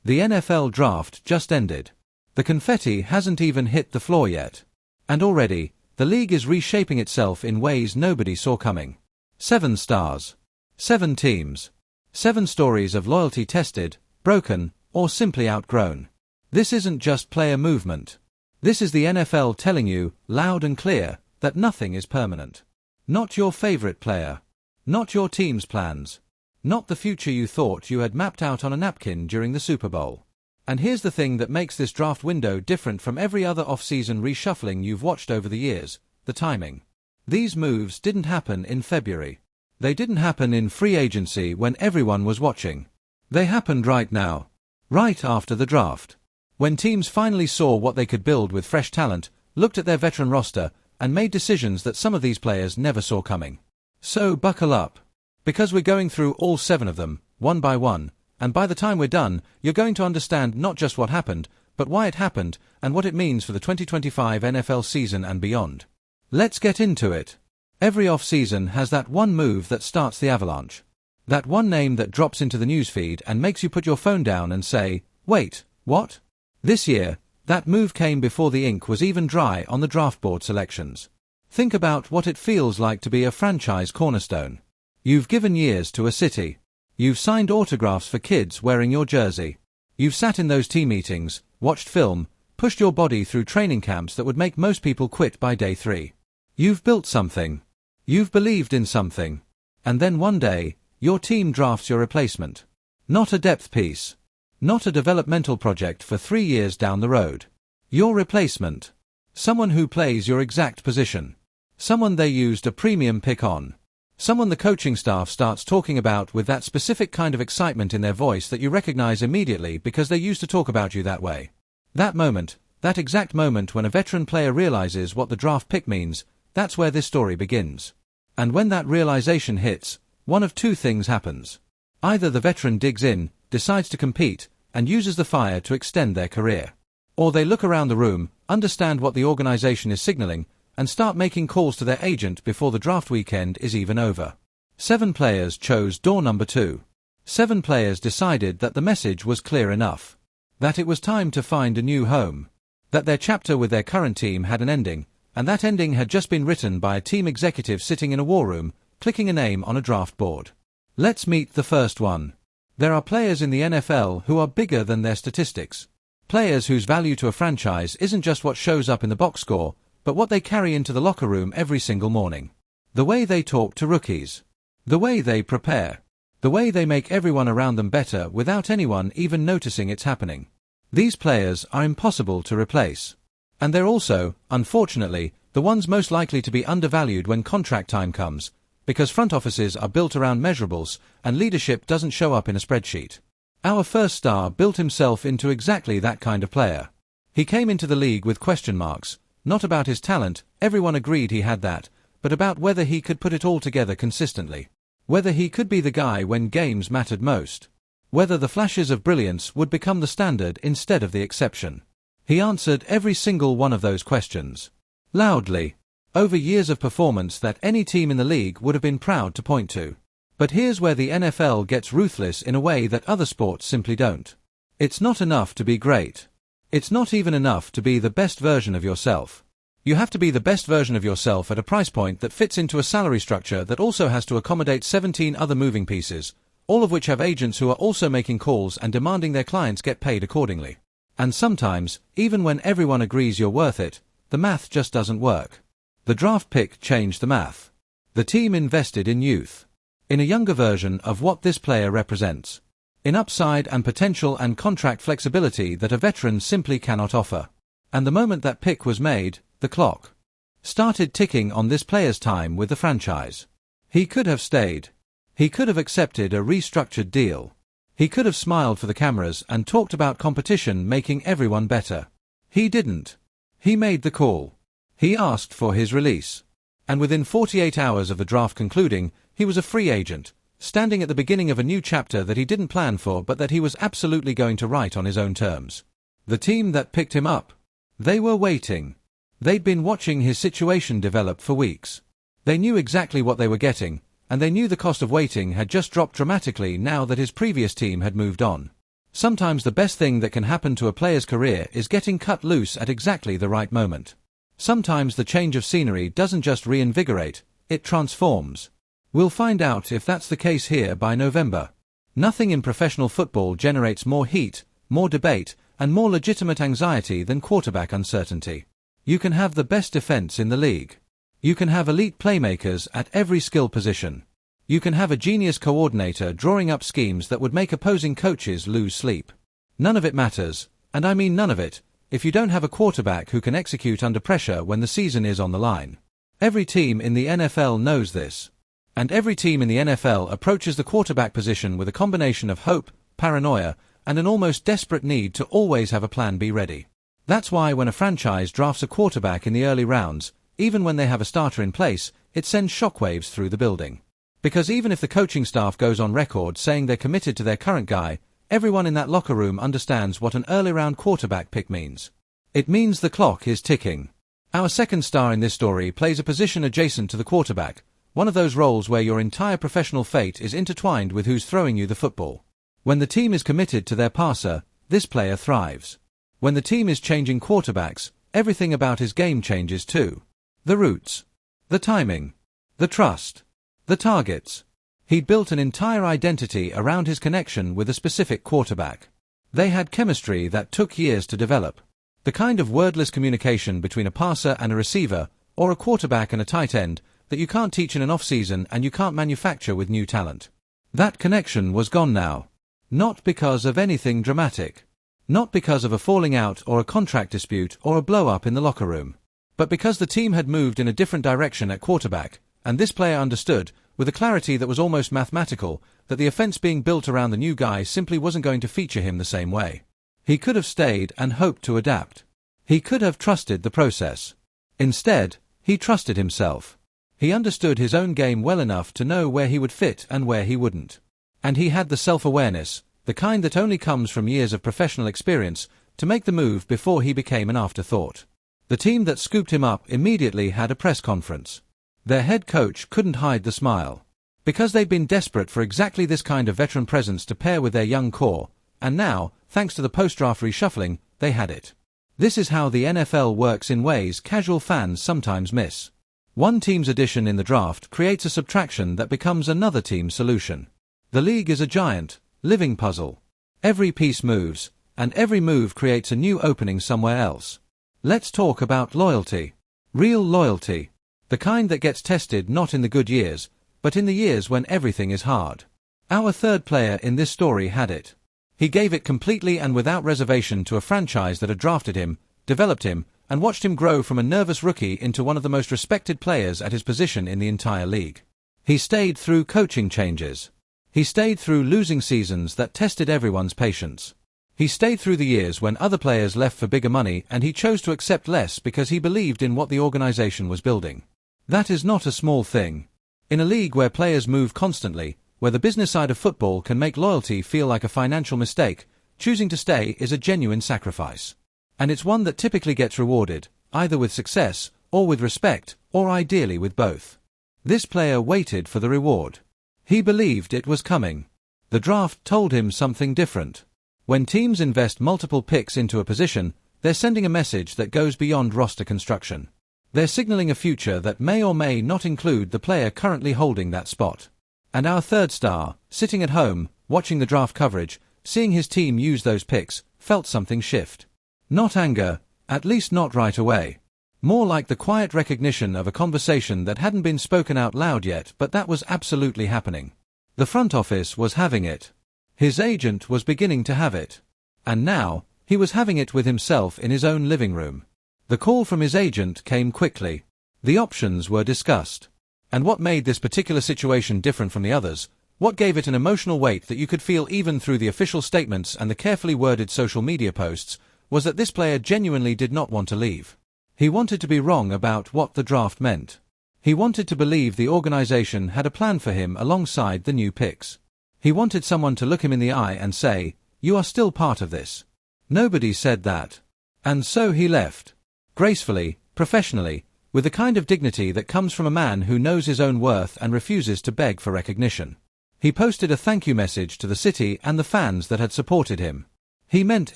The NFL draft just ended. The confetti hasn't even hit the floor yet. And already, the league is reshaping itself in ways nobody saw coming. 7 stars. 7 teams. 7 stories of loyalty tested, broken, or simply outgrown. This isn't just player movement. This is the NFL telling you, loud and clear, that nothing is permanent. Not your favorite player. Not your team's plans. Not the future you thought you had mapped out on a napkin during the Super Bowl. And here's the thing that makes this draft window different from every other off-season reshuffling you've watched over the years: the timing. These moves didn't happen in February. They didn't happen in free agency when everyone was watching. They happened right now. Right after the draft. When teams finally saw what they could build with fresh talent, looked at their veteran roster, and made decisions that some of these players never saw coming. So buckle up. Because we're going through all 7 of them, one by one, and by the time we're done, you're going to understand not just what happened, but why it happened, and what it means for the 2025 NFL season and beyond. Let's get into it. Every off-season has that one move that starts the avalanche. That one name that drops into the newsfeed and makes you put your phone down and say, "Wait, what?" This year, that move came before the ink was even dry on the draft board selections. Think about what it feels like to be a franchise cornerstone. You've given years to a city. You've signed autographs for kids wearing your jersey. You've sat in those team meetings, watched film, pushed your body through training camps that would make most people quit by day 3. You've built something. You've believed in something. And then one day, your team drafts your replacement. Not a depth piece. Not a developmental project for 3 years down the road. Your replacement. Someone who plays your exact position. Someone they used a premium pick on. Someone the coaching staff starts talking about with that specific kind of excitement in their voice that you recognize immediately because they used to talk about you that way. That moment, that exact moment when a veteran player realizes what the draft pick means, that's where this story begins. And when that realization hits, one of 2 things happens. Either the veteran digs in, decides to compete, and uses the fire to extend their career. Or they look around the room, understand what the organization is signaling, and start making calls to their agent before the draft weekend is even over. 7 players chose door number 2. 7 players decided that the message was clear enough. That it was time to find a new home. That their chapter with their current team had an ending, and that ending had just been written by a team executive sitting in a war room, clicking a name on a draft board. Let's meet the first one. There are players in the NFL who are bigger than their statistics. Players whose value to a franchise isn't just what shows up in the box score, but what they carry into the locker room every single morning. The way they talk to rookies. The way they prepare. The way they make everyone around them better without anyone even noticing it's happening. These players are impossible to replace. And they're also, unfortunately, the ones most likely to be undervalued when contract time comes, because front offices are built around measurables and leadership doesn't show up in a spreadsheet. Our first star built himself into exactly that kind of player. He came into the league with question marks. Not about his talent, everyone agreed he had that, but about whether he could put it all together consistently. Whether he could be the guy when games mattered most. Whether the flashes of brilliance would become the standard instead of the exception. He answered every single one of those questions. Loudly. Over years of performance that any team in the league would have been proud to point to. But here's where the NFL gets ruthless in a way that other sports simply don't. It's not enough to be great. It's not even enough to be the best version of yourself. You have to be the best version of yourself at a price point that fits into a salary structure that also has to accommodate 17 other moving pieces, all of which have agents who are also making calls and demanding their clients get paid accordingly. And sometimes, even when everyone agrees you're worth it, the math just doesn't work. The draft pick changed the math. The team invested in youth. In a younger version of what this player represents. In upside and potential and contract flexibility that a veteran simply cannot offer. And the moment that pick was made, the clock started ticking on this player's time with the franchise. He could have stayed. He could have accepted a restructured deal. He could have smiled for the cameras and talked about competition making everyone better. He didn't. He made the call. He asked for his release. And within 48 hours of the draft concluding, he was a free agent, standing at the beginning of a new chapter that he didn't plan for but that he was absolutely going to write on his own terms. The team that picked him up. They were waiting. They'd been watching his situation develop for weeks. They knew exactly what they were getting, and they knew the cost of waiting had just dropped dramatically now that his previous team had moved on. Sometimes the best thing that can happen to a player's career is getting cut loose at exactly the right moment. Sometimes the change of scenery doesn't just reinvigorate, it transforms. We'll find out if that's the case here by November. Nothing in professional football generates more heat, more debate, and more legitimate anxiety than quarterback uncertainty. You can have the best defense in the league. You can have elite playmakers at every skill position. You can have a genius coordinator drawing up schemes that would make opposing coaches lose sleep. None of it matters, and I mean none of it, if you don't have a quarterback who can execute under pressure when the season is on the line. Every team in the NFL knows this. And every team in the NFL approaches the quarterback position with a combination of hope, paranoia, and an almost desperate need to always have a plan B ready. That's why when a franchise drafts a quarterback in the early rounds, even when they have a starter in place, it sends shockwaves through the building. Because even if the coaching staff goes on record saying they're committed to their current guy, everyone in that locker room understands what an early-round quarterback pick means. It means the clock is ticking. Our second star in this story plays a position adjacent to the quarterback, one of those roles where your entire professional fate is intertwined with who's throwing you the football. When the team is committed to their passer, this player thrives. When the team is changing quarterbacks, everything about his game changes too. The routes, the timing, the trust, the targets. He'd built an entire identity around his connection with a specific quarterback. They had chemistry that took years to develop. The kind of wordless communication between a passer and a receiver, or a quarterback and a tight end, that you can't teach in an off-season and you can't manufacture with new talent. That connection was gone now. Not because of anything dramatic. Not because of a falling out or a contract dispute or a blow-up in the locker room. But because the team had moved in a different direction at quarterback, and this player understood, with a clarity that was almost mathematical, that the offense being built around the new guy simply wasn't going to feature him the same way. He could have stayed and hoped to adapt. He could have trusted the process. Instead, he trusted himself. He understood his own game well enough to know where he would fit and where he wouldn't. And he had the self-awareness, the kind that only comes from years of professional experience, to make the move before he became an afterthought. The team that scooped him up immediately had a press conference. Their head coach couldn't hide the smile. Because they'd been desperate for exactly this kind of veteran presence to pair with their young core, and now, thanks to the post-draft reshuffling, they had it. This is how the NFL works in ways casual fans sometimes miss. One team's addition in the draft creates a subtraction that becomes another team's solution. The league is a giant, living puzzle. Every piece moves, and every move creates a new opening somewhere else. Let's talk about loyalty. Real loyalty. The kind that gets tested not in the good years, but in the years when everything is hard. Our third player in this story had it. He gave it completely and without reservation to a franchise that had drafted him, developed him, and watched him grow from a nervous rookie into one of the most respected players at his position in the entire league. He stayed through coaching changes. He stayed through losing seasons that tested everyone's patience. He stayed through the years when other players left for bigger money and he chose to accept less because he believed in what the organization was building. That is not a small thing. In a league where players move constantly, where the business side of football can make loyalty feel like a financial mistake, choosing to stay is a genuine sacrifice. And it's one that typically gets rewarded, either with success, or with respect, or ideally with both. This player waited for the reward. He believed it was coming. The draft told him something different. When teams invest multiple picks into a position, they're sending a message that goes beyond roster construction. They're signaling a future that may or may not include the player currently holding that spot. And our third star, sitting at home, watching the draft coverage, seeing his team use those picks, felt something shift. Not anger, at least not right away. More like the quiet recognition of a conversation that hadn't been spoken out loud yet, but that was absolutely happening. The front office was having it. His agent was beginning to have it. And now, he was having it with himself in his own living room. The call from his agent came quickly. The options were discussed. And what made this particular situation different from the others, what gave it an emotional weight that you could feel even through the official statements and the carefully worded social media posts, was that this player genuinely did not want to leave. He wanted to be wrong about what the draft meant. He wanted to believe the organization had a plan for him alongside the new picks. He wanted someone to look him in the eye and say, "You are still part of this." Nobody said that. And so he left. Gracefully, professionally, with the kind of dignity that comes from a man who knows his own worth and refuses to beg for recognition. He posted a thank you message to the city and the fans that had supported him. He meant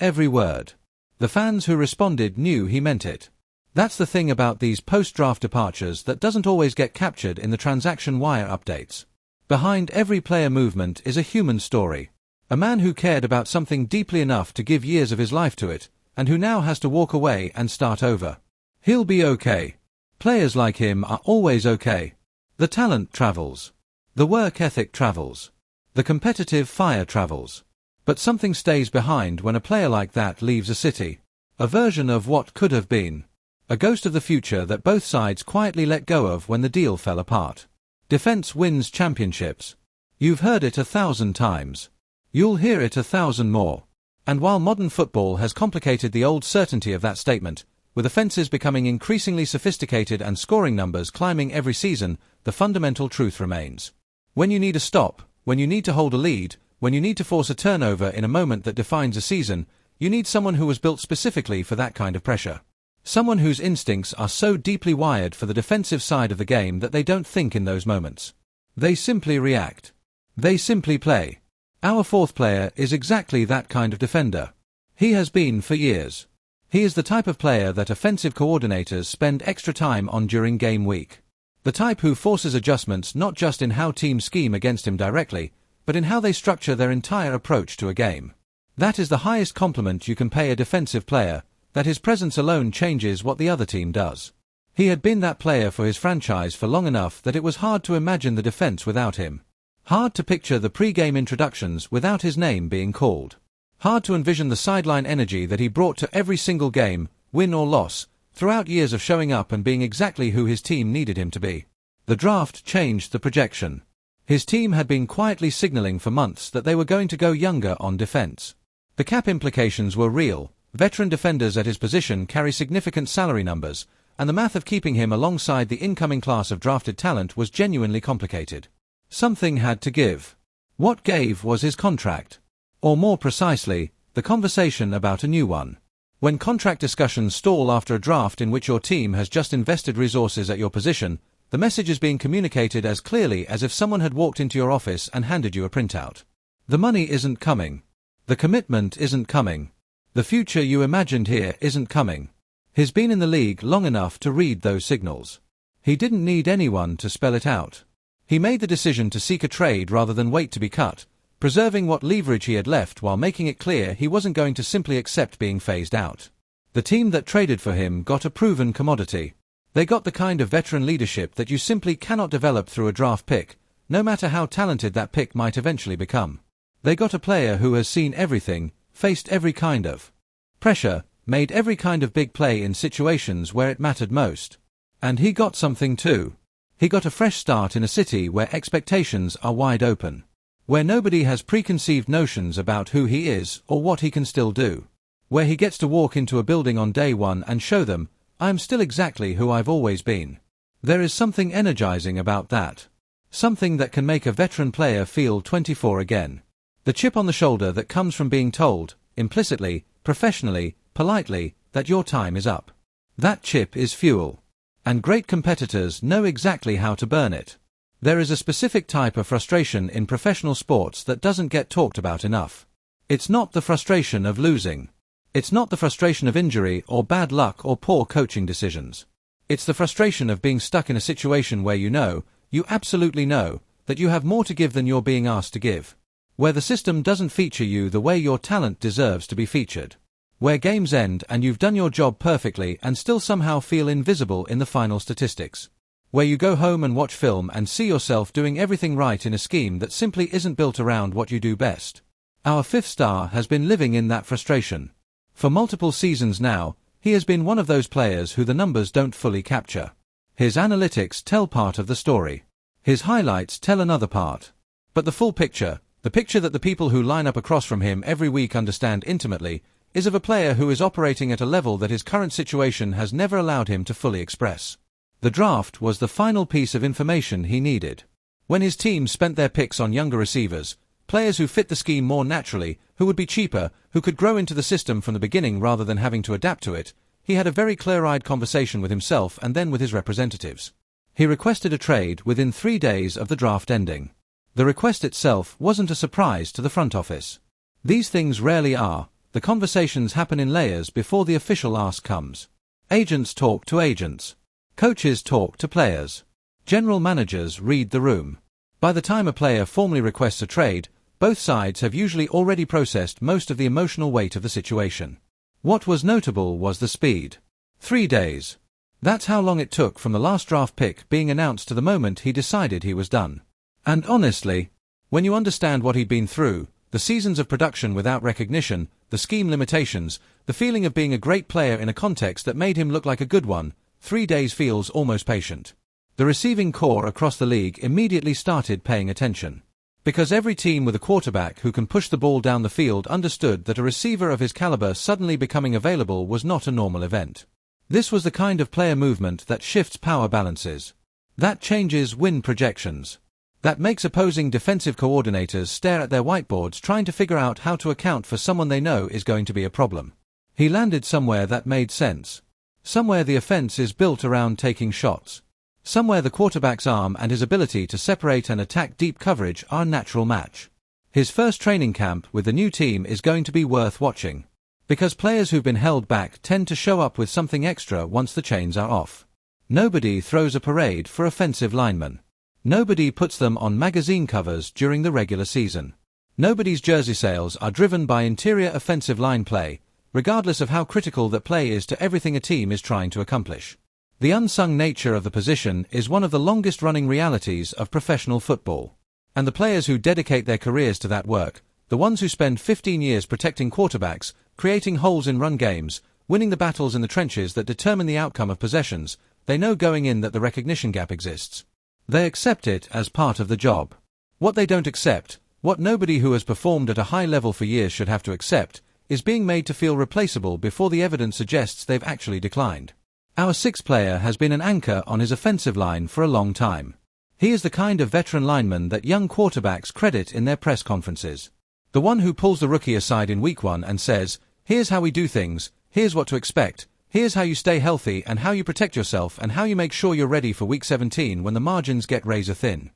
every word. The fans who responded knew he meant it. That's the thing about these post-draft departures that doesn't always get captured in the transaction wire updates. Behind every player movement is a human story. A man who cared about something deeply enough to give years of his life to it, and who now has to walk away and start over. He'll be okay. Players like him are always okay. The talent travels. The work ethic travels. The competitive fire travels. But something stays behind when a player like that leaves a city. A version of what could have been. A ghost of the future that both sides quietly let go of when the deal fell apart. Defense wins championships. You've heard it 1,000 times. You'll hear it 1,000 more. And while modern football has complicated the old certainty of that statement, with offenses becoming increasingly sophisticated and scoring numbers climbing every season, the fundamental truth remains. When you need a stop, when you need to hold a lead, when you need to force a turnover in a moment that defines a season, you need someone who was built specifically for that kind of pressure. Someone whose instincts are so deeply wired for the defensive side of the game that they don't think in those moments. They simply react. They simply play. Our fourth player is exactly that kind of defender. He has been for years. He is the type of player that offensive coordinators spend extra time on during game week. The type who forces adjustments not just in how teams scheme against him directly, but in how they structure their entire approach to a game. That is the highest compliment you can pay a defensive player, that his presence alone changes what the other team does. He had been that player for his franchise for long enough that it was hard to imagine the defense without him. Hard to picture the pre-game introductions without his name being called. Hard to envision the sideline energy that he brought to every single game, win or loss, throughout years of showing up and being exactly who his team needed him to be. The draft changed the projection. His team had been quietly signaling for months that they were going to go younger on defense. The cap implications were real. Veteran defenders at his position carry significant salary numbers, and the math of keeping him alongside the incoming class of drafted talent was genuinely complicated. Something had to give. What gave was his contract. Or more precisely, the conversation about a new one. When contract discussions stall after a draft in which your team has just invested resources at your position, the message is being communicated as clearly as if someone had walked into your office and handed you a printout. The money isn't coming. The commitment isn't coming. The future you imagined here isn't coming. He's been in the league long enough to read those signals. He didn't need anyone to spell it out. He made the decision to seek a trade rather than wait to be cut, preserving what leverage he had left while making it clear he wasn't going to simply accept being phased out. The team that traded for him got a proven commodity. They got the kind of veteran leadership that you simply cannot develop through a draft pick, no matter how talented that pick might eventually become. They got a player who has seen everything, faced every kind of pressure, made every kind of big play in situations where it mattered most. And he got something too. He got a fresh start in a city where expectations are wide open. Where nobody has preconceived notions about who he is or what he can still do. Where he gets to walk into a building on day one and show them, I'm still exactly who I've always been. There is something energizing about that. Something that can make a veteran player feel 24 again. The chip on the shoulder that comes from being told, implicitly, professionally, politely, that your time is up. That chip is fuel. And great competitors know exactly how to burn it. There is a specific type of frustration in professional sports that doesn't get talked about enough. It's not the frustration of losing. It's not the frustration of injury or bad luck or poor coaching decisions. It's the frustration of being stuck in a situation where you absolutely know, that you have more to give than you're being asked to give. Where the system doesn't feature you the way your talent deserves to be featured. Where games end and you've done your job perfectly and still somehow feel invisible in the final statistics. Where you go home and watch film and see yourself doing everything right in a scheme that simply isn't built around what you do best. Our fifth star has been living in that frustration. For multiple seasons now, he has been one of those players who the numbers don't fully capture. His analytics tell part of the story. His highlights tell another part. But the full picture, the picture that the people who line up across from him every week understand intimately, is of a player who is operating at a level that his current situation has never allowed him to fully express. The draft was the final piece of information he needed. When his team spent their picks on younger receivers, players who fit the scheme more naturally, who would be cheaper, who could grow into the system from the beginning rather than having to adapt to it, he had a very clear-eyed conversation with himself and then with his representatives. He requested a trade within 3 days of the draft ending. The request itself wasn't a surprise to the front office. These things rarely are, The conversations happen in layers before the official ask comes. Agents talk to agents. Coaches talk to players. General managers read the room. By the time a player formally requests a trade, both sides have usually already processed most of the emotional weight of the situation. What was notable was the speed. 3 days. That's how long it took from the last draft pick being announced to the moment he decided he was done. And honestly, when you understand what he'd been through, the seasons of production without recognition, the scheme limitations, the feeling of being a great player in a context that made him look like a good one, 3 days feels almost patient. The receiving corps across the league immediately started paying attention. Because every team with a quarterback who can push the ball down the field understood that a receiver of his caliber suddenly becoming available was not a normal event. This was the kind of player movement that shifts power balances. That changes win projections. That makes opposing defensive coordinators stare at their whiteboards trying to figure out how to account for someone they know is going to be a problem. He landed somewhere that made sense. Somewhere the offense is built around taking shots. Somewhere the quarterback's arm and his ability to separate and attack deep coverage are a natural match. His first training camp with the new team is going to be worth watching. Because players who've been held back tend to show up with something extra once the chains are off. Nobody throws a parade for offensive linemen. Nobody puts them on magazine covers during the regular season. Nobody's jersey sales are driven by interior offensive line play, regardless of how critical that play is to everything a team is trying to accomplish. The unsung nature of the position is one of the longest-running realities of professional football. And the players who dedicate their careers to that work, the ones who spend 15 years protecting quarterbacks, creating holes in run games, winning the battles in the trenches that determine the outcome of possessions, they know going in that the recognition gap exists. They accept it as part of the job. What they don't accept, what nobody who has performed at a high level for years should have to accept, is being made to feel replaceable before the evidence suggests they've actually declined. Our sixth player has been an anchor on his offensive line for a long time. He is the kind of veteran lineman that young quarterbacks credit in their press conferences. The one who pulls the rookie aside in week 1 and says, "Here's how we do things, here's what to expect, here's how you stay healthy and how you protect yourself and how you make sure you're ready for week 17 when the margins get razor thin."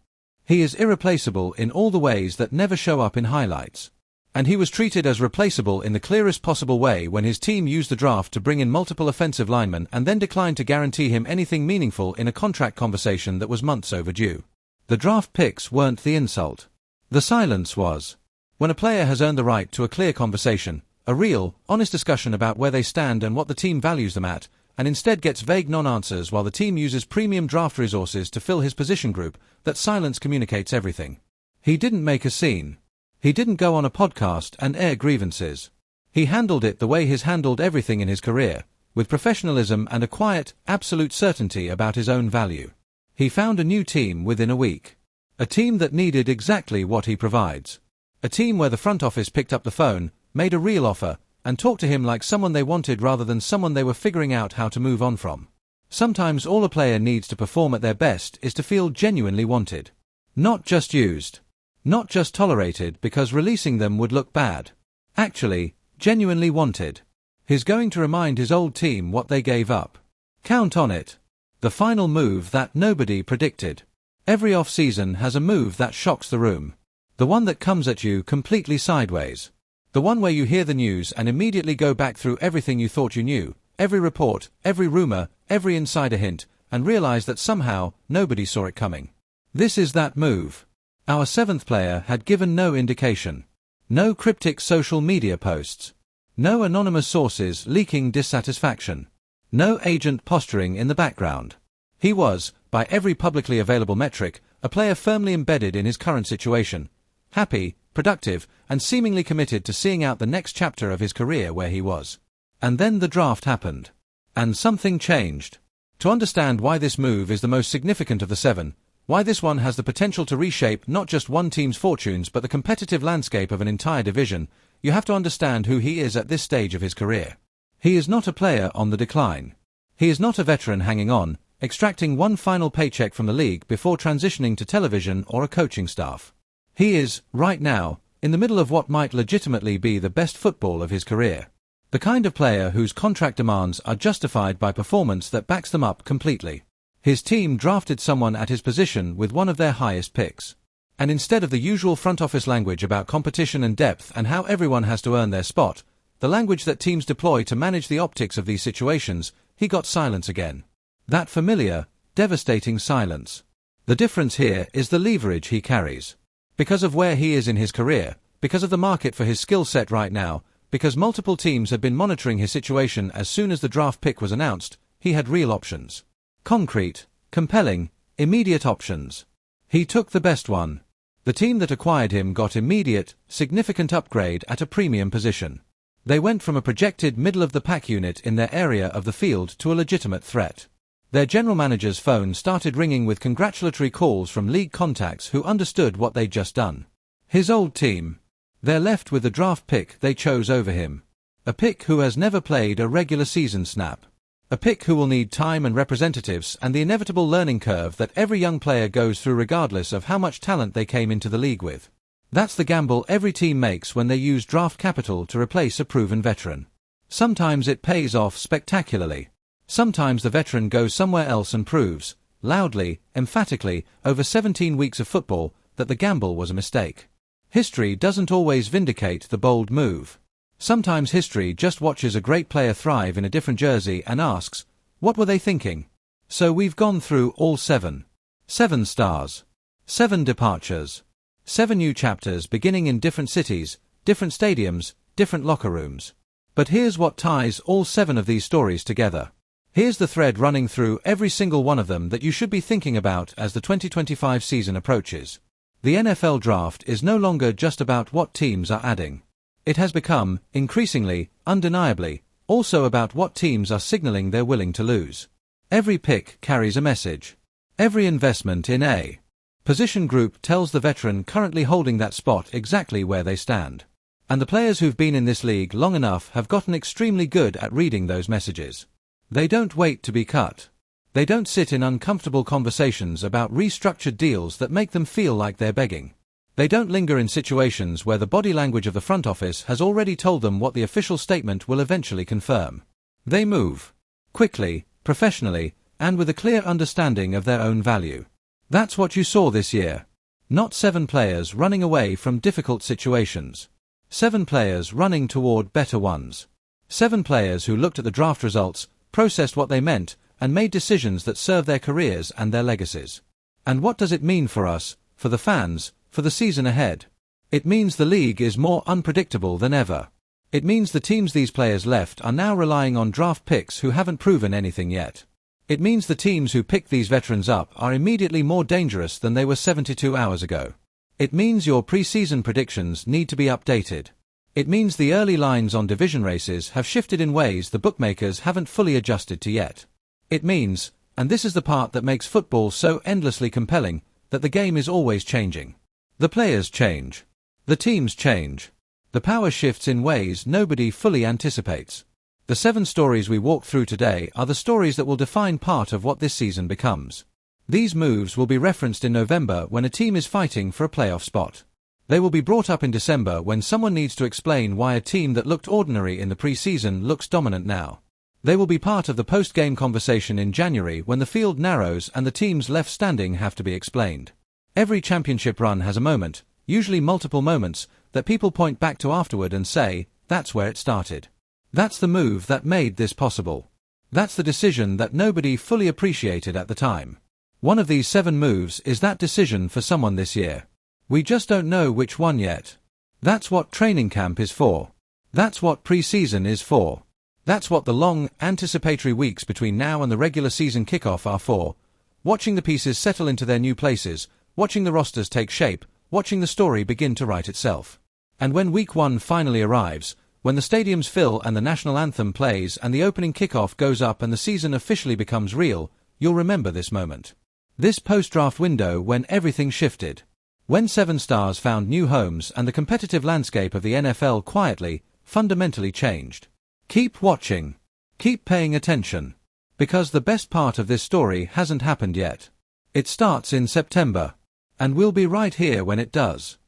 He is irreplaceable in all the ways that never show up in highlights. And he was treated as replaceable in the clearest possible way when his team used the draft to bring in multiple offensive linemen and then declined to guarantee him anything meaningful in a contract conversation that was months overdue. The draft picks weren't the insult. The silence was. When a player has earned the right to a clear conversation, a real, honest discussion about where they stand and what the team values them at, and instead gets vague non-answers while the team uses premium draft resources to fill his position group, that silence communicates everything. He didn't make a scene. He didn't go on a podcast and air grievances. He handled it the way he's handled everything in his career, with professionalism and a quiet, absolute certainty about his own value. He found a new team within a week. A team that needed exactly what he provides. A team where the front office picked up the phone, made a real offer, and talked to him like someone they wanted rather than someone they were figuring out how to move on from. Sometimes all a player needs to perform at their best is to feel genuinely wanted. Not just used. Not just tolerated because releasing them would look bad. Actually, genuinely wanted. He's going to remind his old team what they gave up. Count on it. The final move that nobody predicted. Every off-season has a move that shocks the room. The one that comes at you completely sideways. The one where you hear the news and immediately go back through everything you thought you knew, every report, every rumor, every insider hint, and realize that somehow nobody saw it coming. This is that move. Our seventh player had given no indication. No cryptic social media posts. No anonymous sources leaking dissatisfaction. No agent posturing in the background. He was, by every publicly available metric, a player firmly embedded in his current situation, happy, productive, and seemingly committed to seeing out the next chapter of his career where he was. And then the draft happened. And something changed. To understand why this move is the most significant of the seven, why this one has the potential to reshape not just one team's fortunes but the competitive landscape of an entire division, you have to understand who he is at this stage of his career. He is not a player on the decline. He is not a veteran hanging on, extracting one final paycheck from the league before transitioning to television or a coaching staff. He is, right now, in the middle of what might legitimately be the best football of his career. The kind of player whose contract demands are justified by performance that backs them up completely. His team drafted someone at his position with one of their highest picks. And instead of the usual front office language about competition and depth and how everyone has to earn their spot, the language that teams deploy to manage the optics of these situations, he got silence again. That familiar, devastating silence. The difference here is the leverage he carries. Because of where he is in his career, because of the market for his skill set right now, because multiple teams had been monitoring his situation as soon as the draft pick was announced, he had real options. Concrete, compelling, immediate options. He took the best one. The team that acquired him got immediate, significant upgrade at a premium position. They went from a projected middle-of-the-pack unit in their area of the field to a legitimate threat. Their general manager's phone started ringing with congratulatory calls from league contacts who understood what they'd just done. His old team. They're left with the draft pick they chose over him. A pick who has never played a regular season snap. A pick who will need time and representatives and the inevitable learning curve that every young player goes through regardless of how much talent they came into the league with. That's the gamble every team makes when they use draft capital to replace a proven veteran. Sometimes it pays off spectacularly. Sometimes the veteran goes somewhere else and proves, loudly, emphatically, over 17 weeks of football, that the gamble was a mistake. History doesn't always vindicate the bold move. Sometimes history just watches a great player thrive in a different jersey and asks, what were they thinking? So we've gone through all 7. 7 stars. 7 departures. 7 new chapters beginning in different cities, different stadiums, different locker rooms. But here's what ties all 7 of these stories together. Here's the thread running through every single one of them that you should be thinking about as the 2025 season approaches. The NFL draft is no longer just about what teams are adding. It has become, increasingly, undeniably, also about what teams are signaling they're willing to lose. Every pick carries a message. Every investment in a position group tells the veteran currently holding that spot exactly where they stand. And the players who've been in this league long enough have gotten extremely good at reading those messages. They don't wait to be cut. They don't sit in uncomfortable conversations about restructured deals that make them feel like they're begging. They don't linger in situations where the body language of the front office has already told them what the official statement will eventually confirm. They move. Quickly, professionally, and with a clear understanding of their own value. That's what you saw this year. Not 7 players running away from difficult situations. 7 players running toward better ones. 7 players who looked at the draft results, processed what they meant, and made decisions that serve their careers and their legacies. And what does it mean for us, for the fans, for the season ahead? It means the league is more unpredictable than ever. It means the teams these players left are now relying on draft picks who haven't proven anything yet. It means the teams who picked these veterans up are immediately more dangerous than they were 72 hours ago. It means your preseason predictions need to be updated. It means the early lines on division races have shifted in ways the bookmakers haven't fully adjusted to yet. It means, and this is the part that makes football so endlessly compelling, that the game is always changing. The players change. The teams change. The power shifts in ways nobody fully anticipates. The 7 stories we walk through today are the stories that will define part of what this season becomes. These moves will be referenced in November when a team is fighting for a playoff spot. They will be brought up in December when someone needs to explain why a team that looked ordinary in the preseason looks dominant now. They will be part of the post-game conversation in January when the field narrows and the teams left standing have to be explained. Every championship run has a moment, usually multiple moments, that people point back to afterward and say, that's where it started. That's the move that made this possible. That's the decision that nobody fully appreciated at the time. One of these 7 moves is that decision for someone this year. We just don't know which one yet. That's what training camp is for. That's what preseason is for. That's what the long, anticipatory weeks between now and the regular season kickoff are for. Watching the pieces settle into their new places, watching the rosters take shape, watching the story begin to write itself. And when week 1 finally arrives, when the stadiums fill and the national anthem plays and the opening kickoff goes up and the season officially becomes real, you'll remember this moment. This post-draft window when everything shifted. When 7 stars found new homes and the competitive landscape of the NFL quietly, fundamentally changed. Keep watching. Keep paying attention. Because the best part of this story hasn't happened yet. It starts in September. And we'll be right here when it does.